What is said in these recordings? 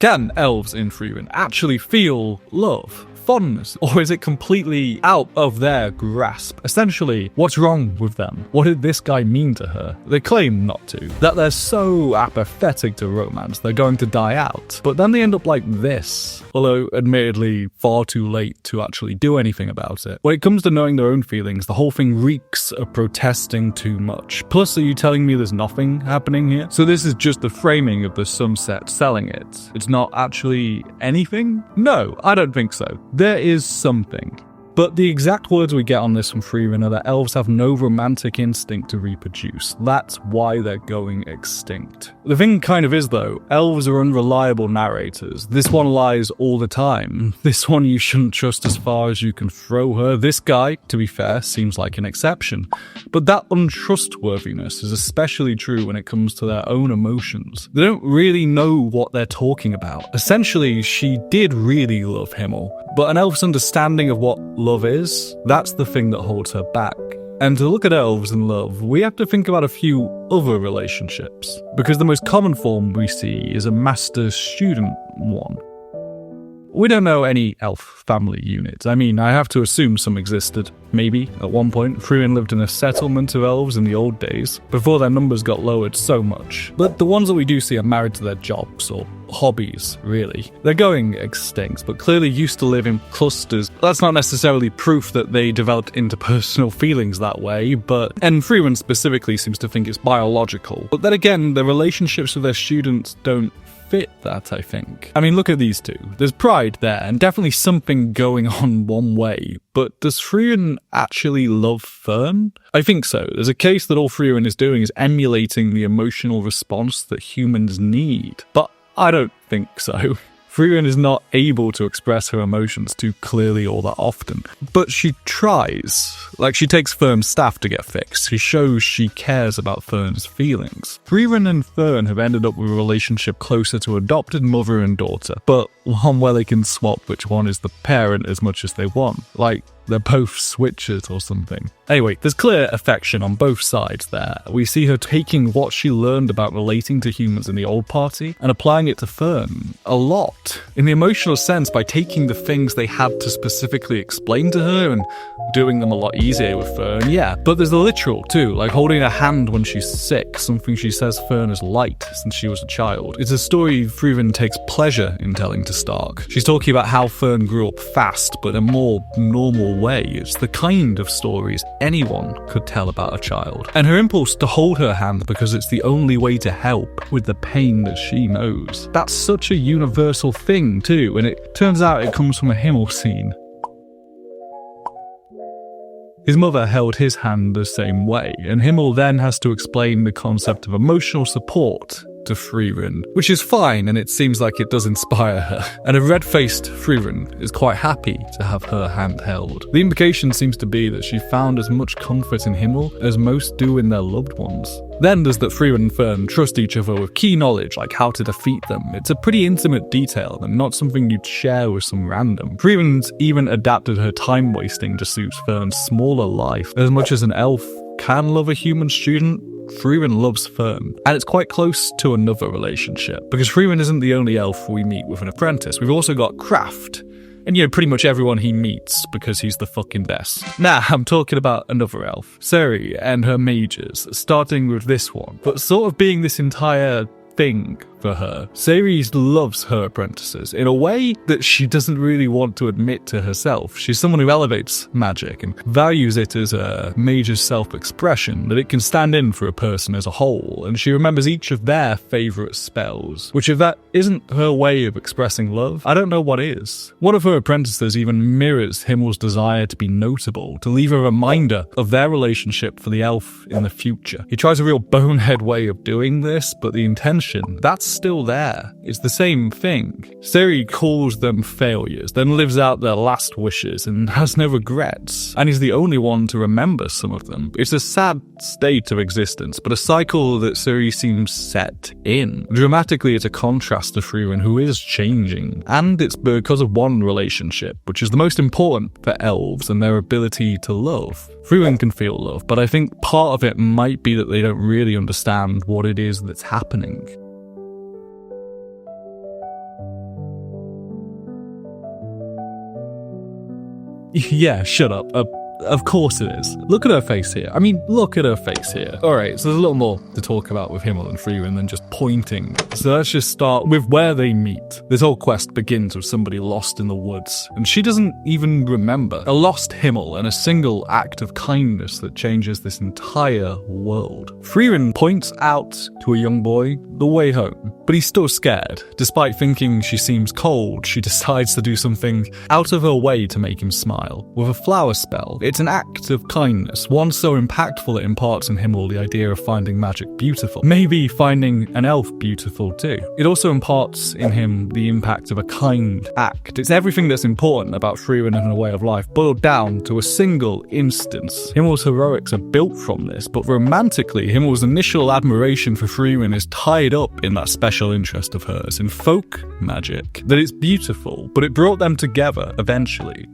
Can elves in Frieren actually feel love? Fondness, or is it completely out of their grasp? Essentially, what's wrong with them? What did this guy mean to her? They claim not to, that they're so apathetic to romance they're going to die out, but then they end up like this, although admittedly far too late to actually do anything about it. When it comes to knowing their own feelings, the whole thing reeks of protesting too much. Plus, are you telling me there's nothing happening here? So this is just the framing of the sunset selling it. It's not actually anything? No, I don't think so. There is something. But the exact words we get on this from Frieren are that elves have no romantic instinct to reproduce. That's why they're going extinct. The thing kind of is though, elves are unreliable narrators. This one lies all the time. This one you shouldn't trust as far as you can throw her. This guy, to be fair, seems like an exception. But that untrustworthiness is especially true when it comes to their own emotions. They don't really know what they're talking about. Essentially, she did really love Himmel, but an elf's understanding of what love is, that's the thing that holds her back. And to look at elves and love, we have to think about a few other relationships, because the most common form we see is a master-student one. We don't know any elf family units. I mean, I have to assume some existed. Maybe, at one point, Frieren lived in a settlement of elves in the old days, before their numbers got lowered so much. But the ones that we do see are married to their jobs, or hobbies, really. They're going extinct, but clearly used to live in clusters. That's not necessarily proof that they developed interpersonal feelings that way, and Frieren specifically seems to think it's biological. But then again, the relationships with their students don't fit that, I think. I mean, look at these two. There's pride there, and definitely something going on one way, but does Frieren actually love Fern? I think so. There's a case that all Frieren is doing is emulating the emotional response that humans need, but I don't think so. Frieren is not able to express her emotions too clearly all that often, but she tries. Like, she takes Fern's staff to get fixed. She shows she cares about Fern's feelings. Frieren and Fern have ended up with a relationship closer to adopted mother and daughter, but one where they can swap which one is the parent as much as they want. Like, they're both switches or something. Anyway, there's clear affection on both sides there. We see her taking what she learned about relating to humans in the old party and applying it to Fern a lot. In the emotional sense, by taking the things they had to specifically explain to her and doing them a lot easier with Fern, yeah. But there's the literal too, like holding her hand when she's sick, something she says Fern has liked since she was a child. It's a story Frieren takes pleasure in telling to Stark. She's talking about how Fern grew up fast, but in a more normal way. It's the kind of stories anyone could tell about a child. And her impulse to hold her hand because it's the only way to help with the pain that she knows. That's such a universal thing too, and it turns out it comes from a Himmel scene. His mother held his hand the same way, and Himmel then has to explain the concept of emotional support to Frieren, which is fine, and it seems like it does inspire her. And a red-faced Frieren is quite happy to have her hand held. The implication seems to be that she found as much comfort in Himmel as most do in their loved ones. Then there's that Frieren and Fern trust each other with key knowledge, like how to defeat them. It's a pretty intimate detail, and not something you'd share with some random. Frieren's even adapted her time wasting to suit Fern's smaller life. As much as an elf can love a human student, Frieren loves Fern, and it's quite close to another relationship, because Frieren isn't the only elf we meet with an apprentice. We've also got Kraft, and pretty much everyone he meets, because he's the fucking best. Nah, I'm talking about another elf, Serie and her mages, starting with this one, but sort of being this entire thing for her. Serie loves her apprentices in a way that she doesn't really want to admit to herself. She's someone who elevates magic and values it as a major self-expression, that it can stand in for a person as a whole, and she remembers each of their favourite spells, which if that isn't her way of expressing love, I don't know what is. One of her apprentices even mirrors Himmel's desire to be notable, to leave a reminder of their relationship for the elf in the future. He tries a real bonehead way of doing this, but the intention, that's still there. It's the same thing. Serie calls them failures, then lives out their last wishes and has no regrets, and is the only one to remember some of them. It's a sad state of existence, but a cycle that Serie seems set in. Dramatically, it's a contrast to Frieren, who is changing, and it's because of one relationship, which is the most important for elves and their ability to love. Frieren can feel love, but I think part of it might be that they don't really understand what it is that's happening. Yeah, shut up. Of course it is. Look at her face here. I mean, look at her face here. Alright, so there's a little more to talk about with Himmel and Frieren than just pointing. So let's just start with where they meet. This whole quest begins with somebody lost in the woods, and she doesn't even remember. A lost Himmel and a single act of kindness that changes this entire world. Frieren points out to a young boy the way home, but he's still scared. Despite thinking she seems cold, she decides to do something out of her way to make him smile. With a flower spell, it's an act of kindness, one so impactful it imparts in Himmel the idea of finding magic beautiful. Maybe finding an elf beautiful too. It also imparts in him the impact of a kind act. It's everything that's important about Frieren and her way of life, boiled down to a single instance. Himmel's heroics are built from this, but romantically, Himmel's initial admiration for Frieren is tied up in that special interest of hers in folk magic. That it's beautiful, but it brought them together eventually.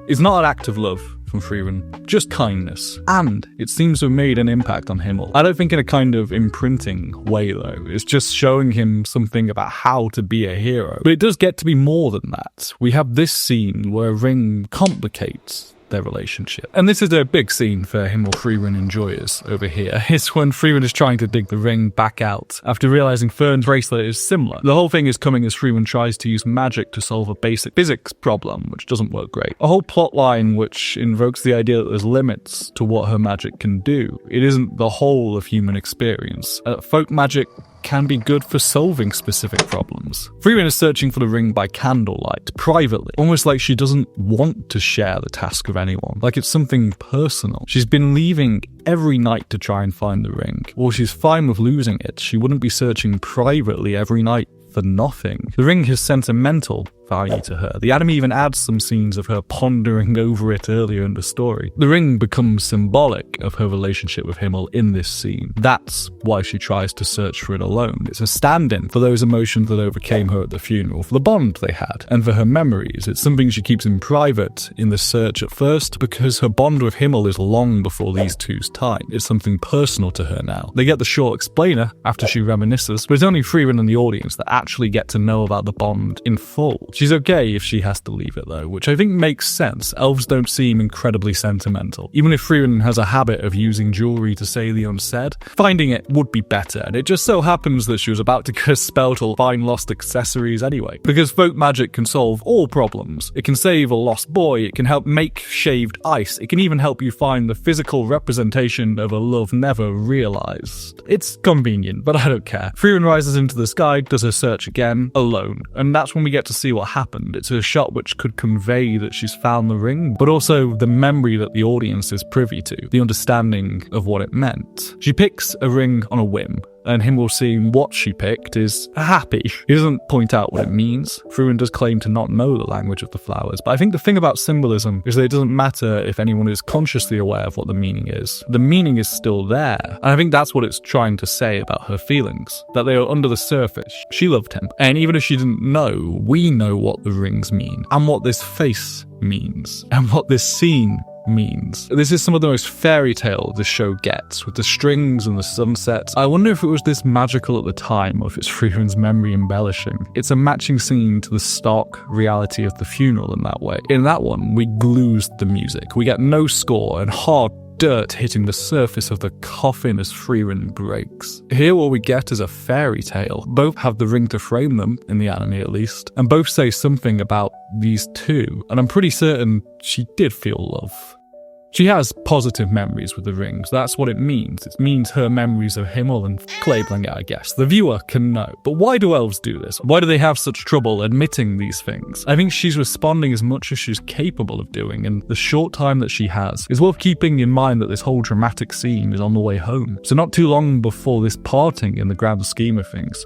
It's not an act of love from Frieren, just kindness. And it seems to have made an impact on Himmel. I don't think in a kind of imprinting way though. It's just showing him something about how to be a hero. But it does get to be more than that. We have this scene where Ring complicates their relationship. And this is a big scene for Himmel, Frieren enjoyers over here. It's when Frieren is trying to dig the ring back out after realizing Fern's bracelet is similar. The whole thing is coming as Frieren tries to use magic to solve a basic physics problem, which doesn't work great. A whole plot line which invokes the idea that there's limits to what her magic can do. It isn't the whole of human experience. Folk magic can be good for solving specific problems. Frieren is searching for the ring by candlelight, privately, almost like she doesn't want to share the task with anyone, like it's something personal. She's been leaving every night to try and find the ring. While she's fine with losing it, she wouldn't be searching privately every night for nothing. The ring has sentimental value to her. The anime even adds some scenes of her pondering over it earlier in the story. The ring becomes symbolic of her relationship with Himmel in this scene. That's why she tries to search for it alone. It's a stand-in for those emotions that overcame her at the funeral, for the bond they had, and for her memories. It's something she keeps in private in the search at first, because her bond with Himmel is long before these two's time. It's something personal to her now. They get the short explainer after she reminisces, but it's only Frieren and the audience that actually get to know about the bond in full. She's okay if she has to leave it though, which I think makes sense. Elves don't seem incredibly sentimental. Even if Frieren has a habit of using jewelry to say the unsaid, finding it would be better, and it just so happens that she was about to get a spell to find lost accessories anyway. Because folk magic can solve all problems. It can save a lost boy, it can help make shaved ice, it can even help you find the physical representation of a love never realized. It's convenient, but I don't care. Frieren rises into the sky, does her search again, alone, and that's when we get to see what happened. It's a shot which could convey that she's found the ring, but also the memory that the audience is privy to, the understanding of what it meant. She picks a ring on a whim, and Himmel, seeing what she picked, is happy. He doesn't point out what it means. Frieren does claim to not know the language of the flowers, but I think the thing about symbolism is that it doesn't matter if anyone is consciously aware of what the meaning is. The meaning is still there, and I think that's what it's trying to say about her feelings, that they are under the surface. She loved him, and even if she didn't know, we know what the rings mean, and what this face means, and what this scene means. This is some of the most fairy tale this show gets, with the strings and the sunsets. I wonder if it was this magical at the time, or if it's Frieren's memory embellishing. It's a matching scene to the stark reality of the funeral in that way. In that one, we lose the music. We get no score and hard dirt hitting the surface of the coffin as Frieren breaks. Here what we get is a fairy tale. Both have the ring to frame them, in the anime at least, and both say something about these two, and I'm pretty certain she did feel love. She has positive memories with the rings. That's what it means. It means her memories of Himmel and Kleeblanger, I guess. The viewer can know. But why do elves do this? Why do they have such trouble admitting these things? I think she's responding as much as she's capable of doing, and the short time that she has is worth keeping in mind that this whole dramatic scene is on the way home. So not too long before this parting in the grand scheme of things.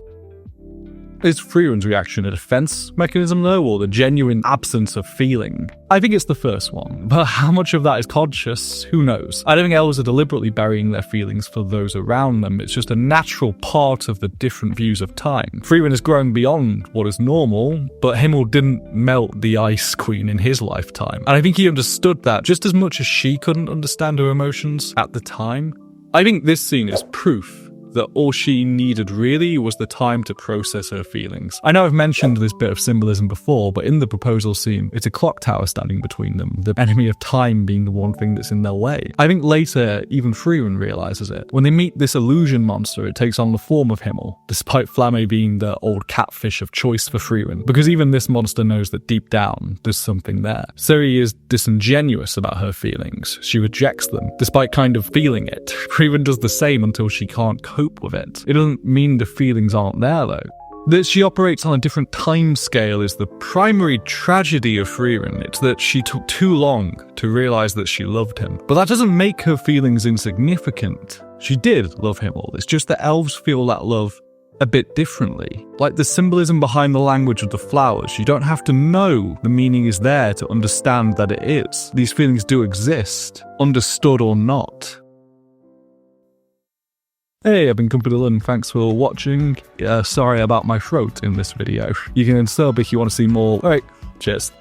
Is Frieren's reaction a defense mechanism though, or the genuine absence of feeling? I think it's the first one, but how much of that is conscious, who knows? I don't think elves are deliberately burying their feelings for those around them. It's just a natural part of the different views of time. Frieren has grown beyond what is normal, but Himmel didn't melt the Ice Queen in his lifetime. And I think he understood that just as much as she couldn't understand her emotions at the time. I think this scene is proof that all she needed really was the time to process her feelings. I know I've mentioned this bit of symbolism before, but in the proposal scene, it's a clock tower standing between them, the enemy of time being the one thing that's in their way. I think later, even Frieren realizes it. When they meet this illusion monster, it takes on the form of Himmel, despite Flamme being the old catfish of choice for Frieren, because even this monster knows that deep down, there's something there. Serie is disingenuous about her feelings. She rejects them, despite kind of feeling it. Frieren does the same until she can't cope with it. It doesn't mean the feelings aren't there, though. That she operates on a different time scale is the primary tragedy of Frieren. It's that she took too long to realize that she loved him. But that doesn't make her feelings insignificant. She did love Himmel. It's just that elves feel that love a bit differently. Like the symbolism behind the language of the flowers, you don't have to know the meaning is there to understand that it is. These feelings do exist, understood or not. Hey, I've been Comfy Dylan, thanks for watching. Sorry about my throat in this video. You can sub if you want to see more. Alright, cheers.